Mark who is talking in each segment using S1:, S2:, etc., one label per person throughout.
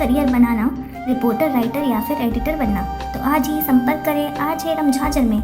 S1: Career बनाना, reporter, writer या फिर editor बनना, तो आज ही संपर्क करें आज है रमझाजर में।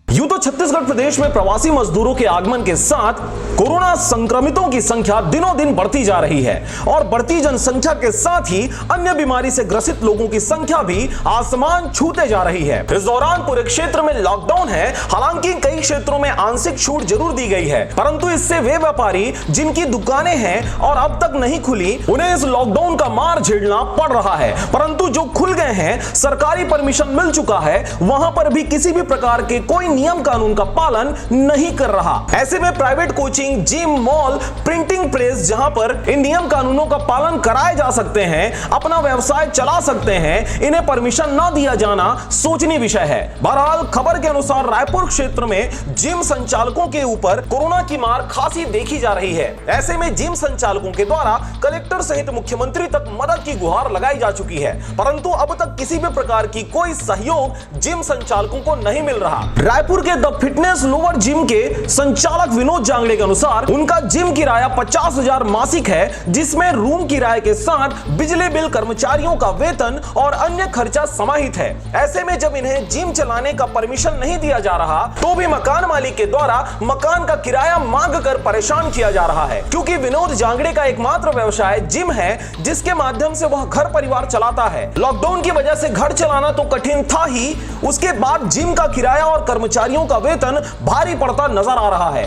S2: यूं तो छत्तीसगढ़ प्रदेश में प्रवासी मजदूरों के आगमन के साथ कोरोना संक्रमितों की संख्या दिनों दिन बढ़ती जा रही है और बढ़ती जनसंख्या के साथ ही अन्य बीमारी से ग्रसित लोगों की संख्या भी आसमान छूते जा रही है। इस दौरान पूरे क्षेत्र में लॉकडाउन है। हालांकि कई क्षेत्रों में आंशिक छूट जरूर दी गई है, परंतु इससे वे व्यापारी जिनकी दुकानें हैं और अब तक नहीं खुली, उन्हें इस लॉकडाउन का मार झेलना पड़ रहा है। परंतु जो खुल गए हैं, सरकारी परमिशन मिल चुका है, वहां पर भी किसी भी प्रकार के कोई नियम कानून का पालन नहीं कर रहा। ऐसे में private coaching, gym, mall, printing press, जहां पर इन नियम कानूनों का पालन कराए जा सकते हैं, अपना व्यवसाय चला सकते हैं, इन्हें परमिशन ना दिया जाना सोचनीय विषय है। बहरहाल खबर के अनुसार रायपुर क्षेत्र में जिम संचालकों के ऊपर कोरोना की मार खासी देखी जा रही है। ऐसे में जिम संचालकों के द्वारा कलेक्टर सहित मुख्यमंत्री तक मदद की गुहार लगाई जा चुकी है, परंतु अब तक किसी भी प्रकार की कोई सहयोग जिम संचालकों को नहीं मिल रहा। रायपुर के द फिटनेस लोअर जिम के संचालक विनोद जांगड़े के अनुसार उनका जिम किराया 50,000 मासिक है, जिसमें रूम किराए के साथ बिजली बिल, कर्मचारियों का वेतन और अन्य खर्चा समाहित है। ऐसे में जब इन्हें जिम चलाने का परमिशन नहीं दिया जा रहा, तो भी मकान मालिक के द्वारा मकान का किराया मांग कर परेशान किया जा रहा है, क्योंकि विनोद जांगड़े का एकमात्र व्यवसाय जिम है, जिसके माध्यम से वह घर परिवार चलाता है। लॉकडाउन की वजह से घर चलाना तो कठिन था ही, उसके बाद जिम का किराया और कर्मचारियों का वेतन भारी पड़ता नजर आ रहा है।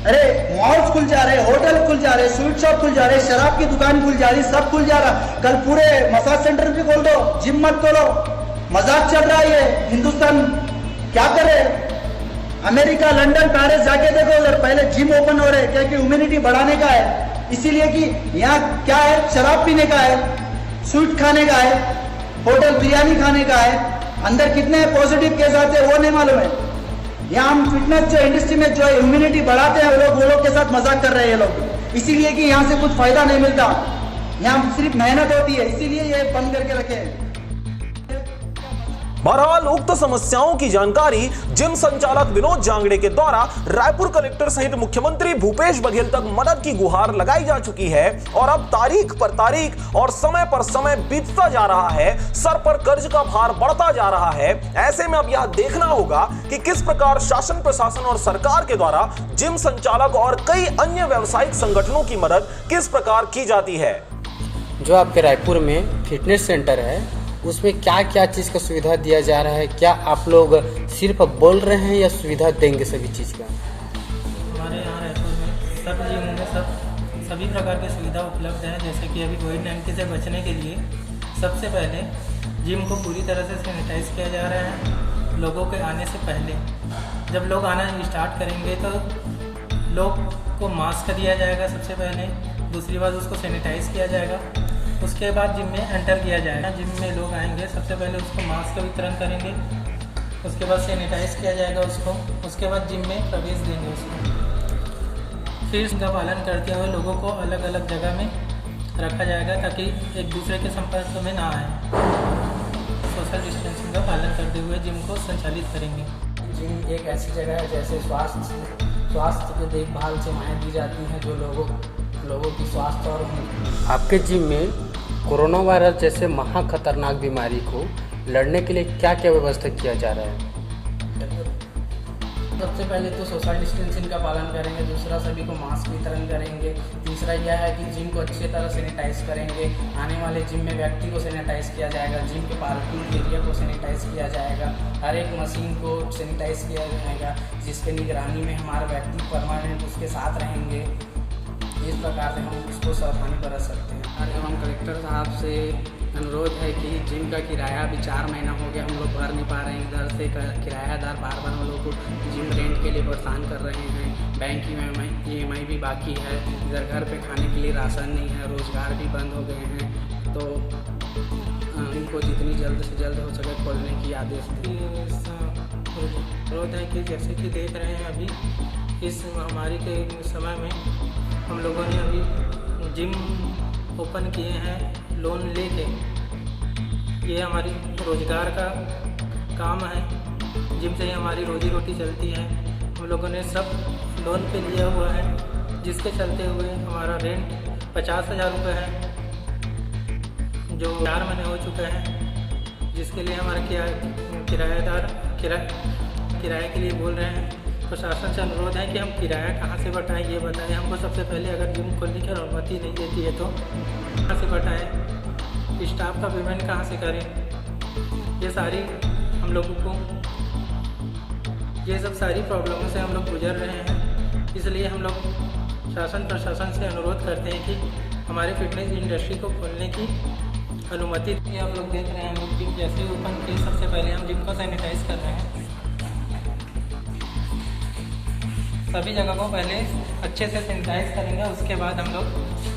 S3: अरे मॉल्स खुल जा रहे, होटल खुल जा रहे, स्वीट शॉप खुल जा रहे, शराब की दुकान खुल जा रही, सब खुल जा रहा। कल पूरे मसाज सेंटर भी खोल दो, जिम मत खोलो। मजाक चल रहा है ये। हिंदुस्तान क्या करे? अमेरिका, लंदन, पेरिस जाके देखो, उधर पहले जिम ओपन हो रहे, क्योंकि इम्यूनिटी बढ़ाने का है, इसीलिए कि यहाँ क्या है, शराब पीने का है, स्वीट खाने का है, होटल बिरयानी खाने का है। अंदर कितने पॉजिटिव केस आते हैं वो नहीं मालूम है। यहाँ हम फिटनेस जो इंडस्ट्री में जो इम्यूनिटी बढ़ाते हैं, वो लोग के साथ मजाक कर रहे हैं ये लोग, इसीलिए कि यहाँ से कुछ फायदा नहीं मिलता। यहाँ सिर्फ मेहनत होती है, इसीलिए ये बंद करके रखे हैं।
S2: बहरहाल उक्त समस्याओं की जानकारी जिम संचालक विनोद जांगड़े के द्वारा रायपुर कलेक्टर सहित मुख्यमंत्री भूपेश बघेल तक मदद की गुहार लगाई जा चुकी है और अब तारीख पर तारीख और समय पर समय बीतता जा रहा है। सर पर कर्ज का भार बढ़ता जा रहा है। ऐसे में अब यह देखना होगा कि किस प्रकार शासन, प्रशासन और सरकार के द्वारा जिम संचालक और कई अन्य व्यावसायिक संगठनों की मदद किस प्रकार की जाती है।
S4: जो आपके रायपुर में फिटनेस सेंटर है, उसमें क्या क्या चीज़ का सुविधा दिया जा रहा है? क्या आप लोग सिर्फ बोल रहे हैं या सुविधा देंगे सभी चीज़ का?
S5: हमारे यहाँ रायपुर में सब जिमों में सभी प्रकार की सुविधा उपलब्ध है। जैसे कि अभी कोविड-19 से बचने के लिए सबसे पहले जिम को पूरी तरह से सैनिटाइज किया जा रहा है। लोगों के आने से पहले जब लोग आना स्टार्ट करेंगे तो लोग को मास्क दिया जाएगा सबसे पहले, दूसरी बात उसको सैनिटाइज किया जाएगा, उसके बाद जिम में एंटर किया जाएगा। जिम में लोग आएंगे, सबसे पहले उसको मास्क का वितरण करेंगे, उसके बाद सैनिटाइज किया जाएगा उसको, उसके बाद जिम में प्रवेश देंगे उसको। फिर इसका पालन करते हुए लोगों को अलग अलग जगह में रखा जाएगा ताकि एक दूसरे के संपर्क में ना आए। सोशल डिस्टेंसिंग का पालन करते हुए जिम को संचालित करेंगे।
S4: जिम एक ऐसी जगह है जैसे स्वास्थ्य की देखभाल सेवाएँ दी जाती हैं, जो लोगों की स्वास्थ्य और आपके जिम में कोरोना वायरस जैसे महा खतरनाक बीमारी को लड़ने के लिए क्या क्या व्यवस्था किया जा रहा है?
S6: सबसे पहले तो सोशल डिस्टेंसिंग का पालन करेंगे, दूसरा सभी को मास्क वितरण करेंगे, तीसरा यह है कि जिम को अच्छी तरह सैनिटाइज करेंगे। आने वाले जिम में व्यक्ति को सैनिटाइज किया जाएगा, जिम के पार्किंग एरिया को सैनिटाइज किया जाएगा, हर एक मशीन को सैनिटाइज किया जाएगा, जिसके निगरानी में हमारा व्यक्ति परमानेंट उसके साथ रहेंगे। इस प्रकार से हम उसको सावधानी बरत सकते हैं। और एवं कलेक्टर साहब से अनुरोध है कि जिम का किराया अभी 4 महीना हो गया, हम लोग भर नहीं पा रहे हैं। इधर से किरायादार बार बार हम लोग को जिम रेंट के लिए परेशान कर रहे हैं। बैंक की EMI भी बाकी है, इधर घर पे खाने के लिए राशन नहीं है, रोज़गार भी बंद हो गए हैं। तो इनको जितनी जल्द से जल्द हो सके खोलने की आदेश
S5: अनुरोध है कि जैसे कि देख रहे हैं अभी इस महामारी के समय में हम लोगों ने अभी जिम ओपन किए हैं लोन लेके। ये हमारी रोज़गार का काम है, जिम से ही हमारी रोजी रोटी चलती है। हम लोगों ने सब लोन पे लिया हुआ है, जिसके चलते हुए हमारा रेंट 50,000 रुपये है, जो 4 महीने हो चुके हैं, जिसके लिए हमारे किराएदार किराए के लिए बोल रहे हैं। प्रशासन से अनुरोध है कि हम किराया कहाँ से बढ़ाएं, ये बताएं हमको। सबसे पहले अगर जिम खोलने की अनुमति नहीं देती है तो कहाँ से बढ़ाएं, स्टाफ का पेमेंट कहाँ से करें, ये सारी हम लोगों को ये सब सारी प्रॉब्लमों से हम लोग गुजर रहे हैं। इसलिए हम लोग प्रशासन से अनुरोध करते हैं कि हमारे फिटनेस इंडस्ट्री को खोलने की अनुमति। ये आप लोग देख रहे हैं, हम लोग जिम जैसे ओपन किए सबसे पहले हम जिम को सैनिटाइज कर रहे हैं। सभी जगह को पहले अच्छे से सैनिटाइज करेंगे, उसके बाद हम लोग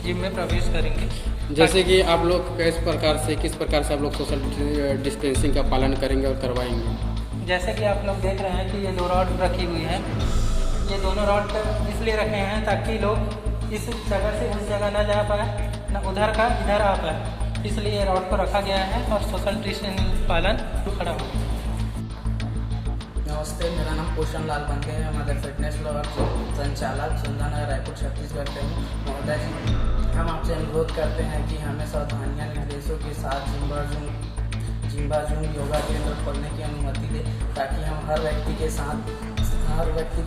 S5: जिम में प्रवेश करेंगे।
S4: जैसे कि आप लोग किस प्रकार से आप लोग सोशल डिस्टेंसिंग का पालन करेंगे और करवाएंगे?
S5: जैसे कि आप लोग देख रहे हैं कि ये 2 रॉड रखी हुई है, ये दोनों रॉड इसलिए रखे हैं ताकि लोग इस जगह से उस जगह ना जा पाए, ना उधर का इधर आ पाए, इसलिए ये रॉड को रखा गया है और सोशल डिस्टेंसिंग पालन खड़ा हो।
S6: नमस्ते, मेरा नाम पोषण लाल बंदे है। मदर फिटनेस लवर संचालक सुंदरनगर रायपुर छत्तीसगढ़ से हूँ। महोदय जी, हम आपसे अनुरोध करते हैं कि हमें सावधानियाँ निर्देशों के साथ जिम्बा जूम योगा केंद्र खोलने की अनुमति दें, ताकि हम हर व्यक्ति के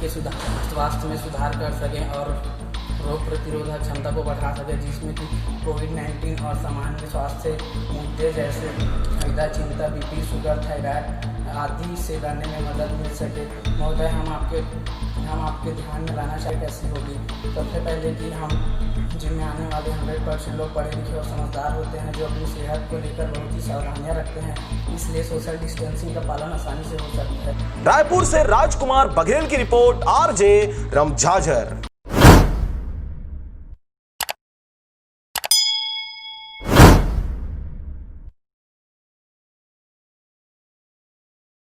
S6: स्वास्थ्य में सुधार कर सकें और रोग प्रतिरोधक क्षमता को बढ़ा सकें, जिसमें कि कोविड-19 और सामान्य स्वास्थ्य मुद्दे जैसे हृदय, चिंता, बीपी, शुगर, थायराइड आदि से लड़ने में मदद मिल सके। महोदय, हम आपके ध्यान में लाना चाहिए कैसे होगी। सबसे पहले कि हम जिम में आने वाले 100% लोग पढ़े लिखे और समझदार होते हैं, जो अपनी सेहत को लेकर बहुत ही सावधानियां रखते हैं, इसलिए सोशल डिस्टेंसिंग का पालन आसानी से हो सकता है।
S2: रायपुर से राजकुमार बघेल की रिपोर्ट, RJ रमझाझर।